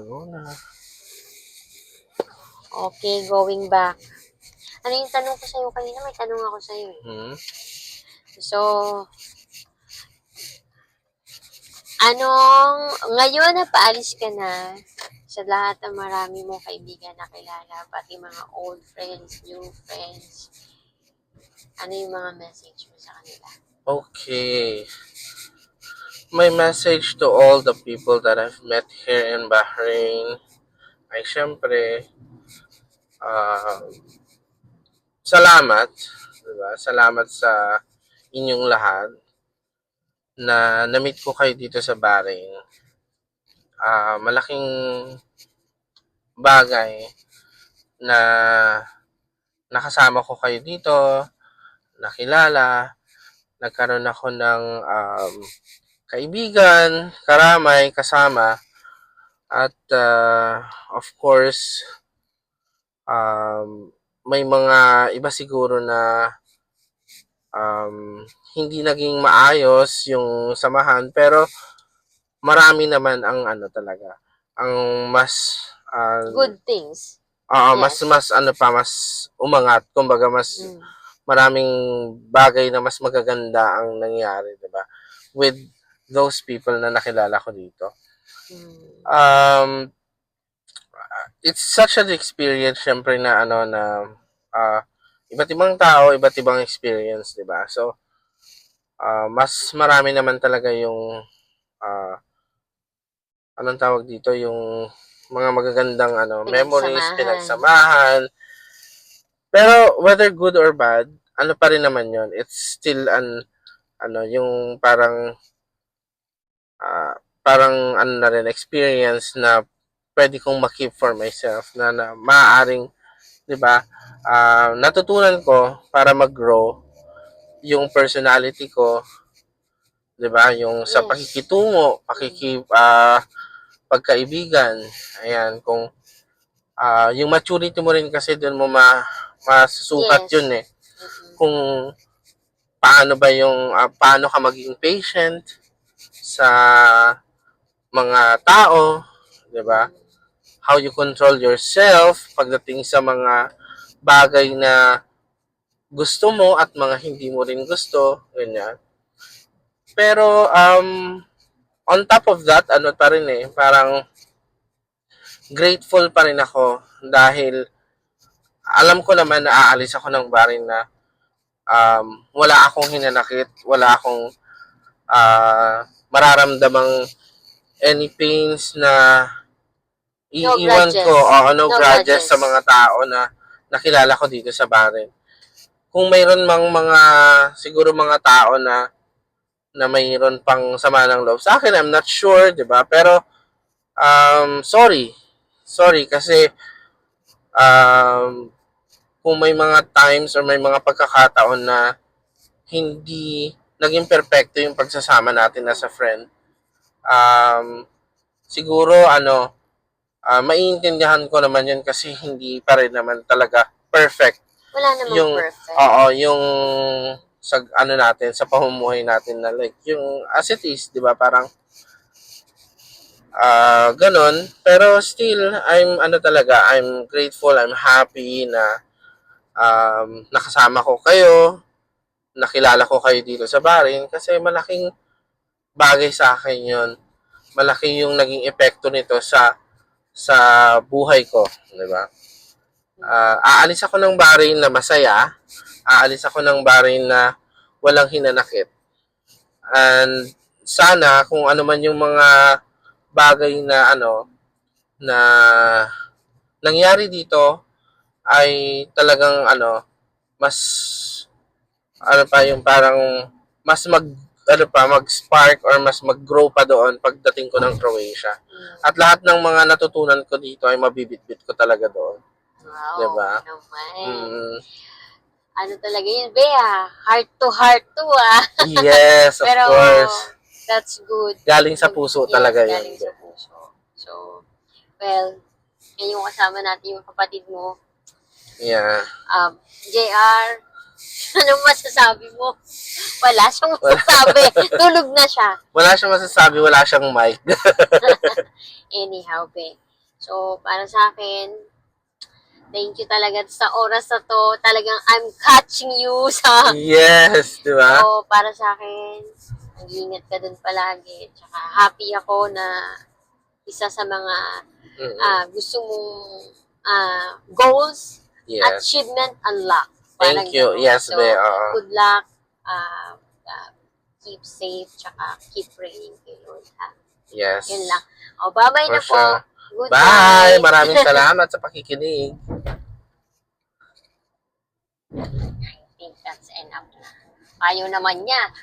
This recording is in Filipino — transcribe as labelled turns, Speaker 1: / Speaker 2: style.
Speaker 1: Muna.
Speaker 2: Okay, going back. Ano yung tanong ko sa'yo kanina? May tanong ako sa'yo eh. So, ngayon na paalis ka na sa lahat ng marami mong kaibigan na kilala, pati mga old friends, new friends, ano yung mga message mo sa kanila?
Speaker 1: Okay. My message to all the people that I've met here in Bahrain ay syempre, salamat. Diba? Salamat sa inyong lahat na na-meet ko kayo dito sa Bahrain. Malaking bagay na nakasama ko kayo dito, nakilala, nagkaroon ako ng kaibigan, karamay, kasama, at of course, may mga iba siguro na hindi naging maayos yung samahan, pero marami naman ang talaga, ang mas
Speaker 2: Good things.
Speaker 1: mas mas umangat, kumbaga mas maraming bagay na mas magaganda ang nangyari, 'di ba? With those people na nakilala ko dito. It's such an experience syempre na iba't ibang tao, iba't ibang experience, 'di ba? So mas marami naman talaga yung anong tawag dito, yung mga magagandang memories, pinagsamahan. Pero whether good or bad, ano pa rin naman 'yon. It's still yung parang na rin experience na pwede kong ma-keep for myself na maaaring, 'di ba? Natutunan ko para mag-grow yung personality ko, 'di ba? Yung sa pakikitungo, pagkaibigan. Ayan, kung yung maturity mo rin kasi doon mo masusukat yun eh. Kung paano ka maging patient sa mga tao, 'di ba? How you control yourself pagdating sa mga bagay na gusto mo at mga hindi mo rin gusto, ganyan. Pero on top of that, pa rin parang grateful pa rin ako dahil alam ko naman na aalis ako ng Bahrain na wala akong hinanakit, wala akong mararamdamang any pains na iiwan ko, no grudges sa mga tao na nakilala ko dito sa Bahrain. Kung mayroon siguro mga tao na mayroon pang sama ng loob sa akin, I'm not sure, 'di ba? Pero sorry kasi kung may mga times or may mga pagkakataon na hindi naging perfecto yung pagsasama natin as a friend, siguro maiintindihan ko naman yun kasi hindi pa rin naman talaga perfect.
Speaker 2: Wala namang
Speaker 1: yung,
Speaker 2: perfect.
Speaker 1: Yung sa natin, sa pamumuhay natin na like, yung as it is, di ba, parang ganon. Pero still, I'm grateful, I'm happy na nakasama ko kayo, nakilala ko kayo dito sa Bahrain kasi malaking bagay sa akin yun. Malaki yung naging epekto nito sa buhay ko, di ba? Aalis ako ng Bahrain na masaya, aalis ako ng Bahrain na walang hinanakit. And sana kung ano man yung mga bagay na na nangyari dito ay talagang mas yung parang mas mag-spark or mas mag-grow pa doon pagdating ko ng Croatia. At lahat ng mga natutunan ko dito ay mabibitbit ko talaga doon.
Speaker 2: Wow,
Speaker 1: diba?
Speaker 2: Ano talaga yun, Bea? Heart to heart to,
Speaker 1: Yes, of course.
Speaker 2: That's good.
Speaker 1: Galing sa puso talaga yun.
Speaker 2: Galing sa puso. So, well, yan yung kasama natin yung kapatid mo.
Speaker 1: Yeah.
Speaker 2: JR, anong masasabi mo? Wala siyang masasabi. Tulog na siya.
Speaker 1: Wala siyang masasabi, wala siyang mic.
Speaker 2: Anyhow, Be. So, para sa akin, thank you talaga sa oras na to. Talagang I'm catching you sa...
Speaker 1: Yes, di ba?
Speaker 2: So, para sa akin, mag-iingat ka dun palagi. Tsaka happy ako na isa sa mga
Speaker 1: Mm-mm.
Speaker 2: gusto mong goals,
Speaker 1: Yes.
Speaker 2: achievement, unlock.
Speaker 1: Thank you.
Speaker 2: Ganun.
Speaker 1: Yes,
Speaker 2: So,
Speaker 1: be. Oo.
Speaker 2: good luck. Keep safe, tsaka keep praying kay Lord. Ha?
Speaker 1: Yes.
Speaker 2: Yun lang. O, bye-bye na
Speaker 1: For
Speaker 2: po.
Speaker 1: sure.
Speaker 2: Good
Speaker 1: Bye!
Speaker 2: night.
Speaker 1: Maraming salamat sa pakikinig.
Speaker 2: I think that's enough na. Ayaw naman niya.